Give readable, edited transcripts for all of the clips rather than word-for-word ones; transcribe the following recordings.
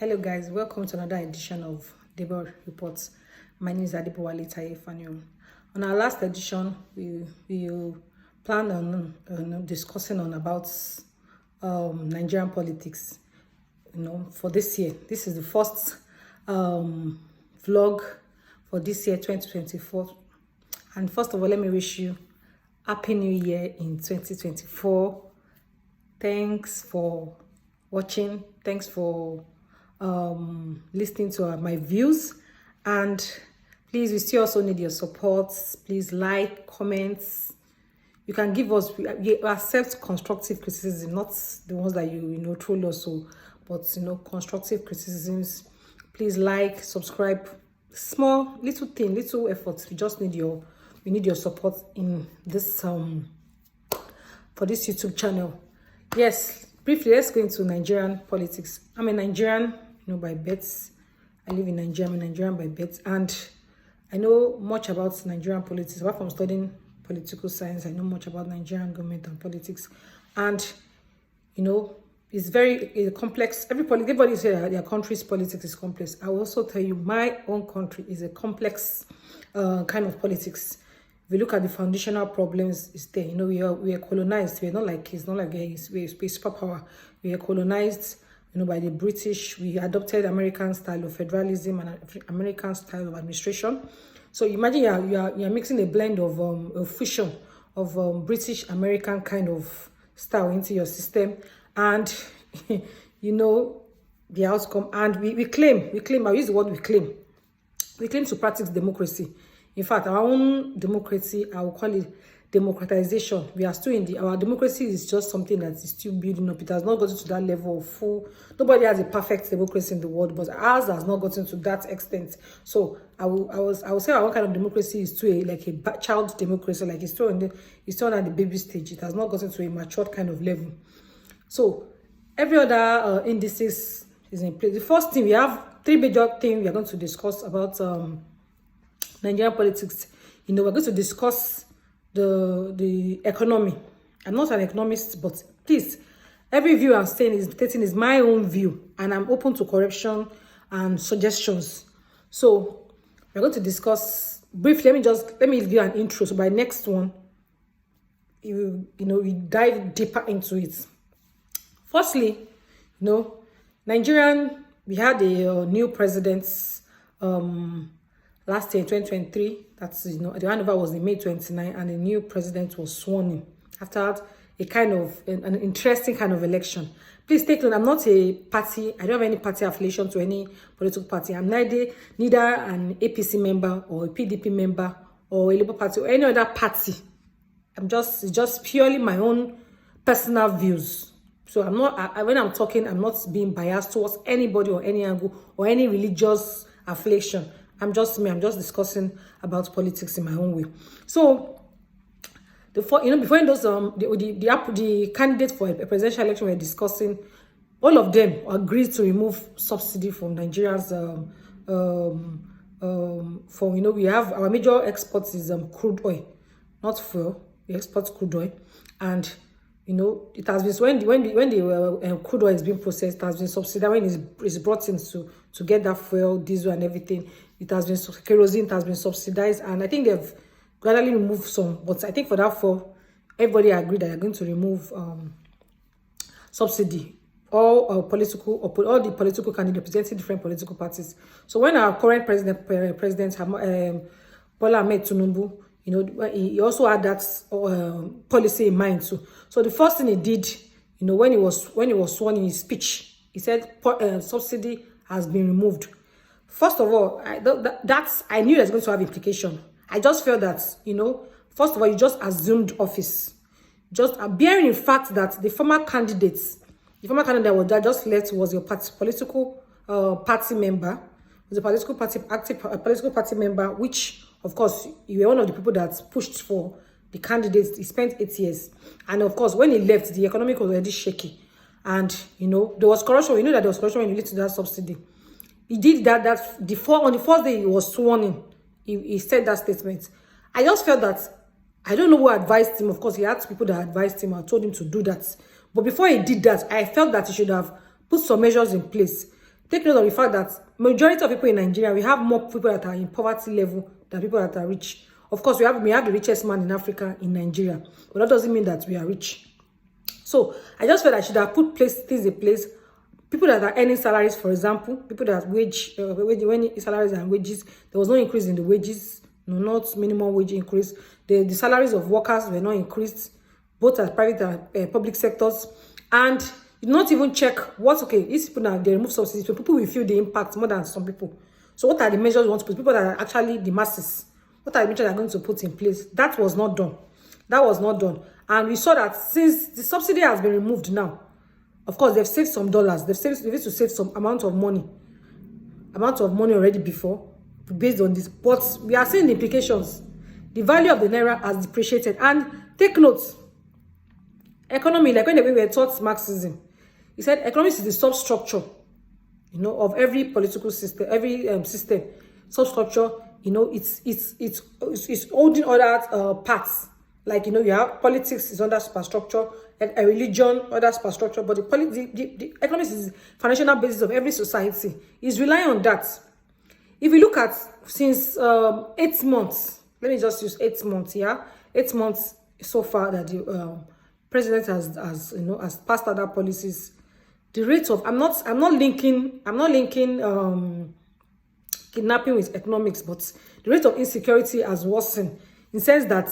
Hello guys, welcome to another edition of Debo Reports. My name is Adebowale Taye-Faniran. On our last edition, we planned on discussing on about Nigerian politics. For this year, this is the first vlog for this year 2024. And first of all, let me wish you Happy New Year in 2024. Thanks for watching. Thanks for listening to my views, and please, we still also need your support. Please like, comments. You can give us, we accept constructive criticism, not the ones that you troll us, but constructive criticisms. Please like, subscribe. Small little thing, little efforts. We just need your support in this for this YouTube channel. Yes, briefly, let's go into Nigerian politics. I'm a Nigerian, by birth. I live in Nigeria. I'm a Nigerian by birth, and I know much about Nigerian politics. Apart from studying political science, I know much about Nigerian government and politics. And it's very complex. Everybody says that their country's politics is complex. I will also tell you my own country is a complex kind of politics. If you look at the foundational problems, it's there. We are colonized. We're not like we're a superpower. We are colonized, by the British. We adopted American style of federalism and American style of administration. So imagine you are mixing a blend of a fusion of British American kind of style into your system, and the outcome. And we claim. I use the word we claim. We claim to practice democracy. In fact, our own democracy, I will call it democratization. We are still our democracy is just something that is still building up. It has not gotten to that level of full. Nobody has a perfect democracy in the world, but ours has not gotten to that extent. So I will say our kind of democracy is still like a child democracy, like it's still at the baby stage. It has not gotten to a matured kind of level. So every other indices is in place. The first thing, we have three major things we are going to discuss about Nigerian politics. We're going to discuss the economy. I'm not an economist, but please, every view I'm stating is my own view, and I'm open to correction and suggestions. So we're going to discuss briefly. Let me give you an intro. So by next one, we dive deeper into it. Firstly, Nigerian, we had a new president last year in 2023. That's the handover was in May 29, and the new president was sworn in after a kind of an interesting kind of election. Please take note, I'm not a party. I don't have any party affiliation to any political party. I'm neither an APC member or a PDP member or a Labour Party or any other party. It's just purely my own personal views. So I'm not, when I'm talking, I'm not being biased towards anybody or any angle or any religious affiliation. I'm just me. I'm just discussing about politics in my own way. So, before those the candidates for a presidential election were discussing, all of them agreed to remove subsidy from Nigeria's. We have our major exports is crude oil, not fuel. We export crude oil, and it has been when the crude oil is being processed, it has been subsidized when it's brought in to get that fuel, diesel, and everything. It has been kerosene, it has been subsidized, and I think they've gradually removed some. But I think for that everybody agreed that they're going to remove subsidy. All the political candidates representing different political parties. So when our current president Bola Ahmed Tinubu, he also had that policy in mind too. So the first thing he did, when he was sworn in his speech, he said subsidy has been removed. First of all, I knew it was going to have implication. I just felt that, first of all, you just assumed office. Just bearing in fact that the former candidate that just left was your political party member, was a political party member, which, of course, you were one of the people that pushed for the candidates. He spent 8 years. And of course, when he left, the economy was already shaky. And, there was corruption. We know that there was corruption when you lead to that subsidy. He did that on the first day he was sworn in. He said that statement. I just felt that, I don't know who advised him. Of course, he had people that advised him and told him to do that. But before he did that, I felt that he should have put some measures in place. take note of the fact that majority of people in Nigeria, we have more people that are in poverty level than people that are rich. Of course, we have the richest man in Africa in Nigeria, but that doesn't mean that we are rich. So I just felt I should have put things in place. People that are earning salaries, for example, people that when salaries and wages, there was no increase in the wages, no, not minimum wage increase. The salaries of workers were not increased, both at private and public sectors. And you not even check what, okay, these people now, they remove subsidies, so people will feel the impact more than some people. So what are the measures you want to put? People that are actually the masses, what are the measures they are going to put in place? That was not done. That was not done. And we saw that since the subsidy has been removed now, of course, they've saved some dollars. They've need to save some amount of money already before, based on this. But we are seeing the implications. The value of the naira has depreciated. And take note, economy, like when we were taught Marxism, he said economics is the substructure, you know, of every political system, every system. Substructure, you know, it's holding other parts. Like, you know, you have politics is under superstructure, a religion, other superstructure, but the economics is the foundational basis of every society. It's relying on that. If we look at since 8 months, let me just use 8 months, yeah, 8 months so far that the president has passed other policies. The rate of I'm not linking kidnapping with economics, but the rate of insecurity has worsened in the sense that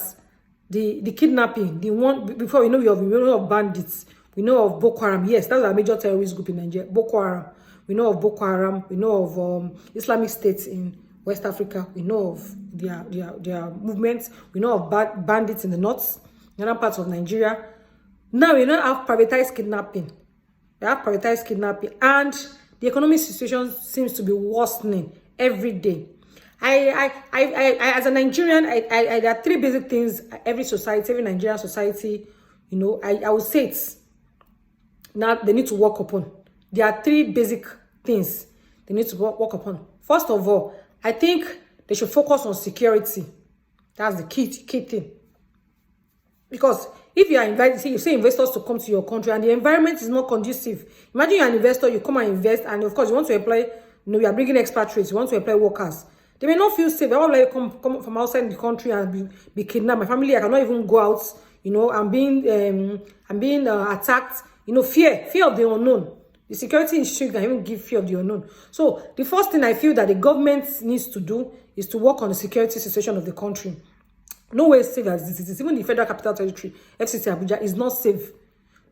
the kidnapping, the one before, we know of bandits, we know of Boko Haram. Yes, that's a major terrorist group in Nigeria. Boko Haram. We know of Boko Haram. We know of Islamic states in West Africa. We know of their movements. We know of bandits in the north, in other parts of Nigeria. Now we now have privatized kidnapping. We have privatized kidnapping, and the economic situation seems to be worsening every day. I as a Nigerian, there are 3 basic things every Nigerian society, you know, I would say it's now they need to work upon. There are 3 basic things they need to work upon. First of all, I think they should focus on security. That's the key thing. Because if you are invited, you say investors to come to your country and the environment is not conducive. Imagine you're an investor, you come and invest, and of course you want to employ, you know, you are bringing expatriates, you want to employ workers. They may not feel safe. I won't like come from outside the country and be kidnapped. My family, I cannot even go out. You know, I'm being attacked. You know, fear of the unknown. The security issue can even give fear of the unknown. So the first thing I feel that the government needs to do is to work on the security situation of the country. Nowhere is safe as this is. Even the Federal Capital Territory, FCT Abuja, is not safe.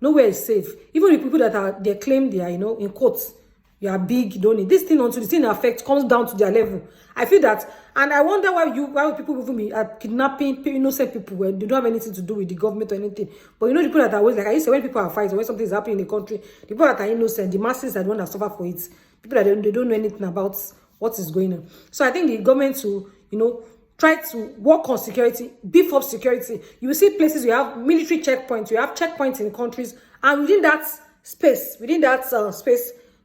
Nowhere is safe. Even the people that they claim they are, you know, in quotes, you are big, you don't need this thing until the thing affect comes down to their level. I feel that, and I wonder why people even be kidnapping innocent people when they don't have anything to do with the government or anything. But you know, the people that are always, like I used to say, when people are fighting, when something is happening in the country, the people that are innocent, the masses are the ones that suffer for it. People that they don't know anything about what is going on. So I think the government to, you know, try to work on security, beef up security. You will see places where you have military checkpoints, you have checkpoints in countries, and within that space,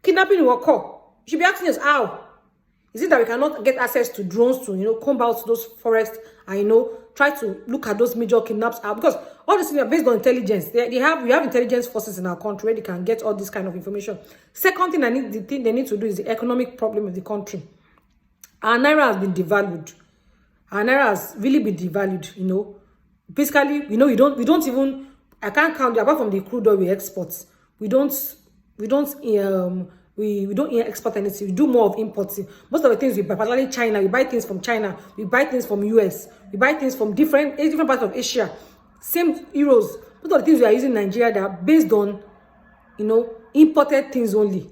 kidnapping will occur. You should be asking us how. Is it that we cannot get access to drones to, you know, comb out those forests and, you know, try to look at those major kidnaps out? Because all these things are based on intelligence. We have intelligence forces in our country where they can get all this kind of information. Second thing they need to do is the economic problem of the country. Our naira has been devalued. Our naira has really been devalued, you know. Basically, you know, we don't even, I can't count, apart from the crude oil we export, we don't export anything. We do more of importing. Most of the things we buy, particularly China, we buy things from China, we buy things from US, we buy things from different parts of Asia. Same euros. Most of the things we are using in Nigeria, they are based on, you know, imported things only.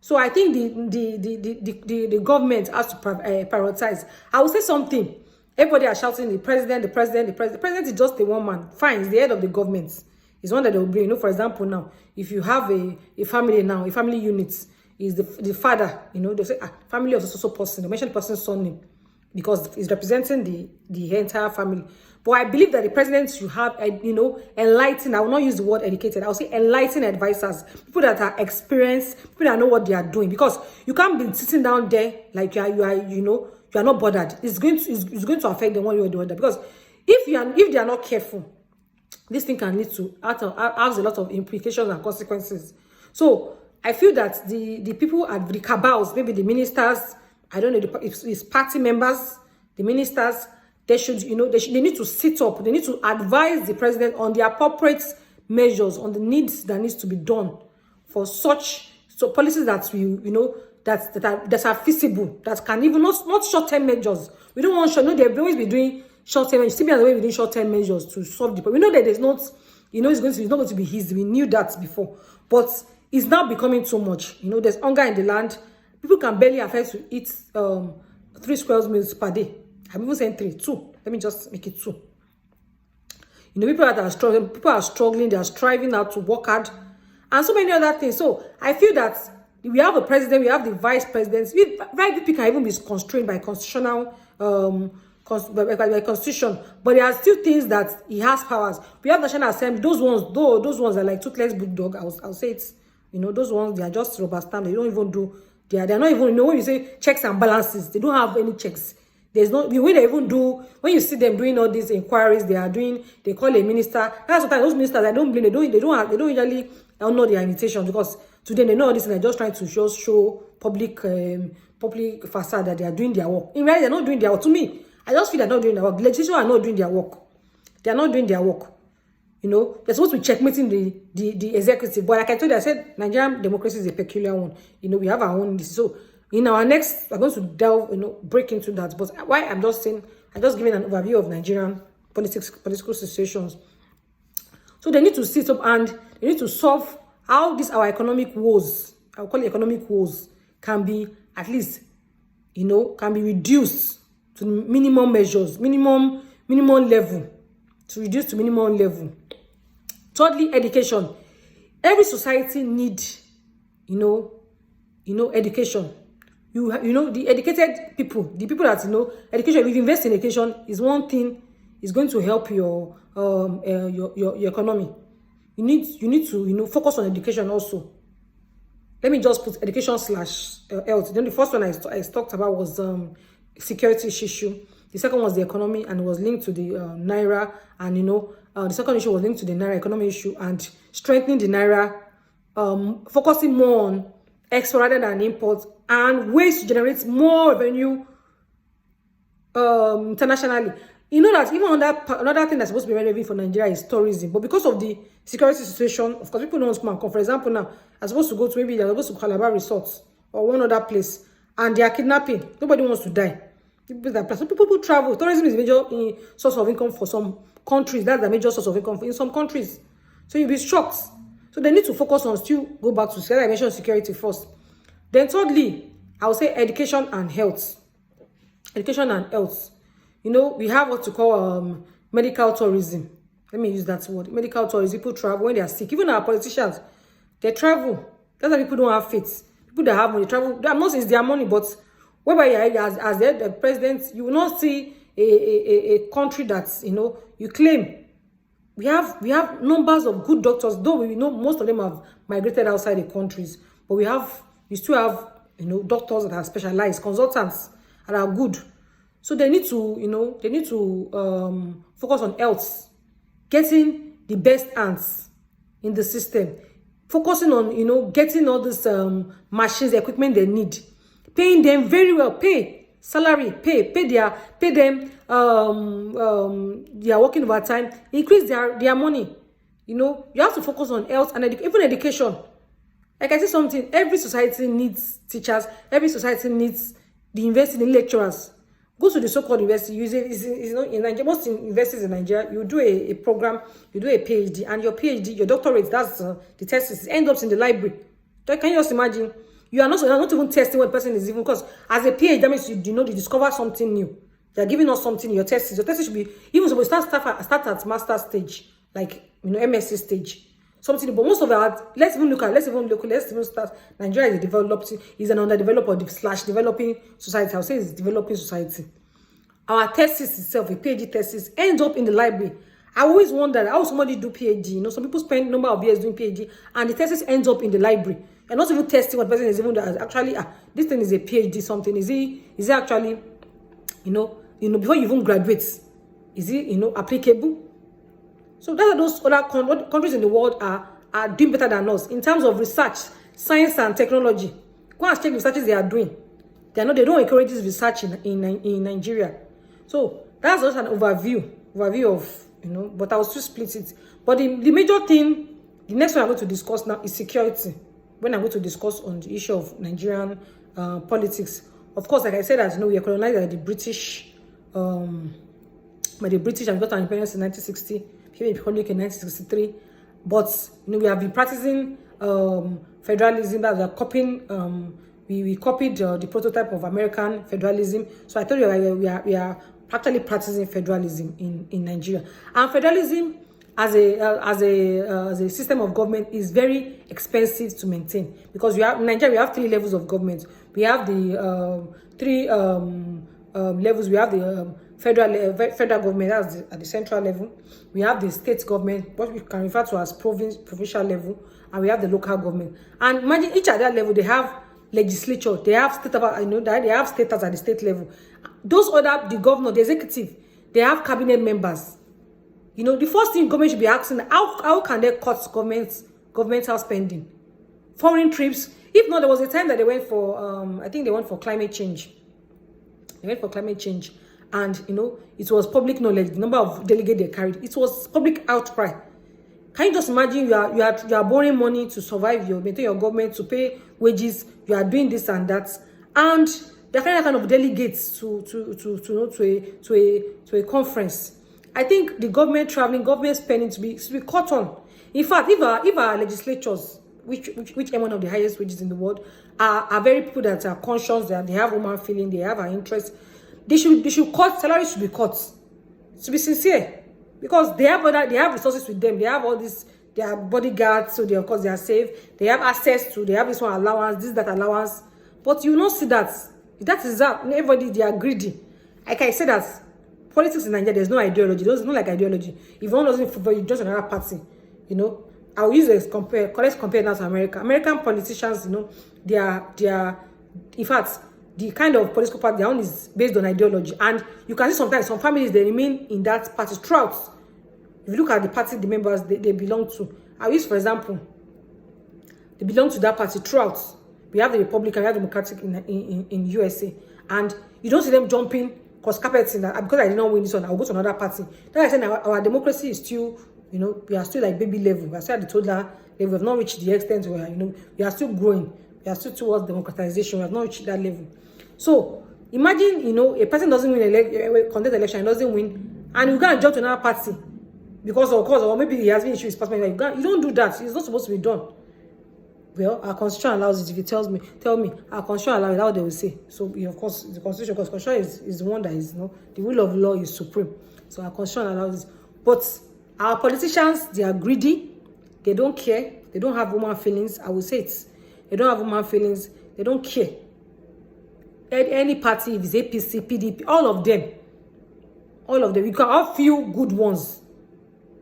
So I think the government has to prioritize. I will say something. Everybody are shouting the president. The president is just the one man. Fine, he's the head of the government. It's one that they will bring. You know, for example, now, if you have a family now, a family unit, is the father, you know, they say, family of a social person, they mention the person's surname because it's representing the entire family. But I believe that the president should have, you know, enlightened, I will not use the word educated, I will say enlightened advisors, people that are experienced, people that know what they are doing, because you can't be sitting down there like you are not bothered. It's going to affect them one way or the other, because if they are not careful, this thing can lead to has a lot of implications and consequences. So I feel that the people at the cabals, maybe the ministers, I don't know, if it's party members, the ministers, they should, they need to sit up. They need to advise the president on the appropriate measures, on the needs that needs to be done for such policies that that are feasible, that can even not short-term measures. We don't want they'll always be doing short-term measures. Still be doing short-term measures to solve the problem. We know that there's not, it's not going to be easy. We knew that before, but it's now becoming too much. There's hunger in the land. People can barely afford to eat 3 square meals per day. I'm even saying 3, 2. Let me just make it 2. People that are struggling, they are striving out to work hard, and so many other things. So I feel that we have a president, we have the vice presidents. VP can even be constrained by constitutional by constitution, but there are still things that he has powers. We have National Assembly. Those ones are like toothless bulldog. I'll say it. Those ones, they are just rubber stamp. They don't even do. They're not even. When you say checks and balances, they don't have any checks. There's no the way they even do. When you see them doing all these inquiries, they call a minister. That's what those ministers, I don't blame. They don't usually honor their invitation, because to them they know all this and they're just trying to just show public facade that they are doing their work. In reality, they're not doing their work. To me, I just feel they're not doing their work. The legislation are not doing their work. They are not doing their work. They're supposed to be checkmating the executive. But like I told you, I said Nigerian democracy is a peculiar one. We have our own. So in our next, we're going to delve, break into that. But why I'm just saying, I'm just giving an overview of Nigerian political situations. So they need to sit up and they need to solve how our economic woes, I'll call it economic woes, can be at least, can be reduced to minimum measures, minimum level, to reduce to minimum level. Thirdly, education. Every society need, education. The educated people, the people that education. If you invest in education, is one thing. Is going to help your economy. You need to focus on education also. Let me just put education / health. Then the first one I talked about was security issue. The second was the economy, and it was linked to the naira. And the second issue was linked to the naira economy issue and strengthening the naira, focusing more on export rather than import, and ways to generate more revenue internationally. That even on that, another thing that's supposed to be relevant for Nigeria is tourism. But because of the security situation, of course, people don't want to come and come. For example, now, I'm supposed to go to, maybe they're supposed to Calabar Resorts or one other place, and they are kidnapping. Nobody wants to die. People travel. Tourism is a major source of income for some countries. That's the major source of income in some countries. So you'll be shocked. So they need to focus on still go back to I mentioned security first. Then thirdly, I would say education and health. Education and health. We have what to call medical tourism. Let me use that word. Medical tourism. People travel when they are sick. Even our politicians, they travel. That's why people don't have faith. People that have money travel. I'm not saying it's their money, but whereby you are as the president, you will not see a country that's you claim. We have numbers of good doctors, though we know most of them have migrated outside the countries, but we still have doctors that are specialized, consultants that are good. So they need to focus on health, getting the best hands in the system, focusing on getting all these machines, equipment they need, paying them very well, pay salary, pay them their working overtime, increase their money. You have to focus on health and even education. Like I said something, every society needs teachers, every society needs the investing in lecturers. Go to the so-called university. In Nigeria, most universities in Nigeria, you do a program, you do a PhD, and your PhD, your doctorate, that's the thesis, ends up in the library. Can you just imagine? You are not even testing what the person is even, because as a PhD, that means you discover something new. They are giving us something in your thesis. Your thesis should be even supposed to start at master stage, like MSc stage. Something, but most of it, let's even start. Nigeria is an underdeveloped or developing society. I'll say it's developing society. Our thesis itself, a PhD thesis, ends up in the library. I always wonder how somebody do PhD. Some people spend number of years doing PhD, and the thesis ends up in the library. And not even testing what person is even actually. This thing is a PhD something. Is it actually, before you even graduate, is it applicable? So that's those other countries in the world are doing better than us in terms of research, science and technology. Go and check the researches they are doing. They don't encourage this research in Nigeria. So that's just an overview of, but I'll still split it. But the major thing, the next one I'm going to discuss now is security. When I'm going to discuss on the issue of Nigerian politics. Of course, like I said, as we are colonized by the British, and got our independence in 1960, became a republic in 1963. But we have been practicing federalism, that we are copying. We copied the prototype of American federalism. So I told you we are actually practicing federalism in Nigeria. And federalism as a system of government is very expensive to maintain, because in Nigeria we have 3 levels of government. We have the 3 levels. We have the federal government, that's at the central level. We have the state government, what we can refer to as provincial level, and we have the local government. And imagine each at that level they have legislature, they have state, they have status at the state level. Those other, the governor, the executive, they have cabinet members. The first thing government should be asking, how can they cut governmental spending? Foreign trips. If not, there was a time that they went for, I think they went for climate change. They went for climate change. And, it was public knowledge, the number of delegates they carried. It was public outcry. Can you just imagine you are borrowing money to survive, maintain your government, to pay wages, you are doing this and that, and they're kind of delegates to a conference. I think the government traveling, government spending to be cut on. In fact, if our legislatures, which are one of the highest wages in the world, are very people that are conscious, that they have human feeling, they have an interest, they should cut, salaries should be cut. To be sincere. Because they have resources with them. They have all this, they are bodyguards, so of course they are safe. They have access to, they have this one allowance, that allowance. But you will not see that. That is that. Everybody, they are greedy. Like I said, that politics in Nigeria, there's no ideology. There's no like ideology. If one doesn't favor you, just another party. I'll use let's compare now to America. American politicians, they are in fact, the kind of political party their own is based on ideology. And you can see sometimes some families, they remain in that party throughout. If you look at the party the members they belong to, I use, for example, they belong to that party throughout. We have the Republican, we have the Democratic in USA. And you don't see them jumping because carpeting that, because I did not win this one, I'll go to another party. Then I said our democracy is still, we are still like baby level. We are still at the toddler level. We have not reached the extent where, we are still growing. We are still towards democratization. We have not reached that level. So imagine, a person doesn't win contest election, doesn't win, and you can't jump to another party because of course, or maybe he has been issued his passport. You don't do that. It's not supposed to be done. Well, our constitution allows it. If it tell me, our constitution allows it, that's what they will say. So of course, the constitution, because constitution is the one that is, the rule of law is supreme. So our constitution allows it. But our politicians, they are greedy. They don't care. They don't have human feelings. I will say it. They don't have human feelings. They don't care. Any party, if it's APC, PDP, all of them, you can have few good ones,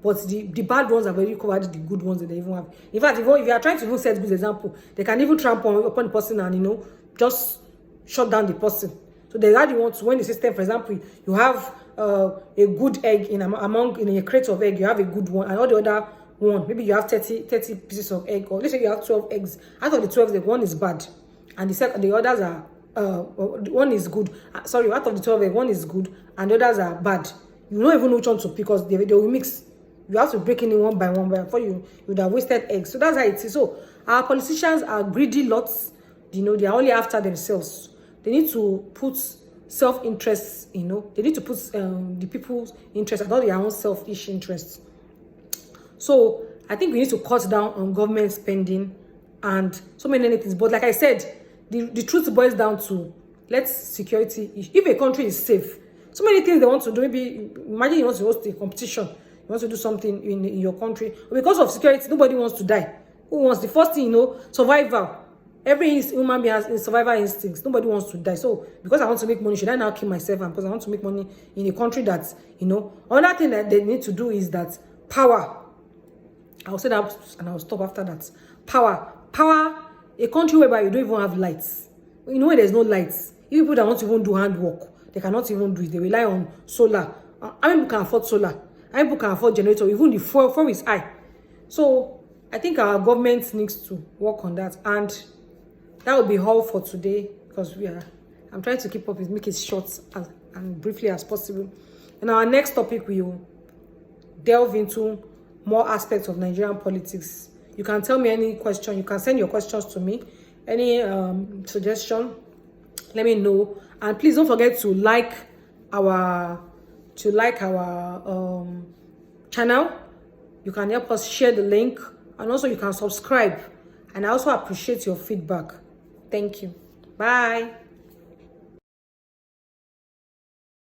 but the bad ones have already covered the good ones that they even have. In fact, if you are trying to even set good example, they can even trample upon the person and just shut down the person. So they really want to, when the system, for example, you have a good egg in a crate of egg, you have a good one, and all the other one, maybe you have 30 pieces of egg, or let's say you have 12 eggs. Out of the 12, the one is bad, and the others are one is good. Sorry, out of the 12, one is good, and the others are bad. You don't even know which one to pick because they will mix. You have to break in one by one before you would have wasted eggs. So that's how it is. So our politicians are greedy lots. They are only after themselves. They need to put self-interest. They need to put the people's interest and not their own selfish interests. So I think we need to cut down on government spending and so many things. But like I said, the truth boils down to let's security. If a country is safe, so many things they want to do. Maybe imagine you want to host a competition, you want to do something in your country. Because of security, nobody wants to die. Who wants? The first thing, survival. Every human being has survival instincts. Nobody wants to die. So because I want to make money, should I now kill myself? And because I want to make money in a country that, another thing that they need to do is that power. I'll say that and I'll stop after that. Power. A country whereby you don't even have lights. Where there's no lights. Even people that want to even do handwork, they cannot even do it. They rely on solar. How many people can afford solar? How many people can afford generator? Even the fuel is high. So I think our government needs to work on that. And that will be all for today, because I'm trying to keep up with make it short and briefly as possible. In our next topic, we will delve into more aspects of Nigerian politics. You can tell me any question. You can send your questions to me. Any suggestion, let me know. And please don't forget to like our channel. You can help us share the link, and also you can subscribe. And I also appreciate your feedback. Thank you. Bye.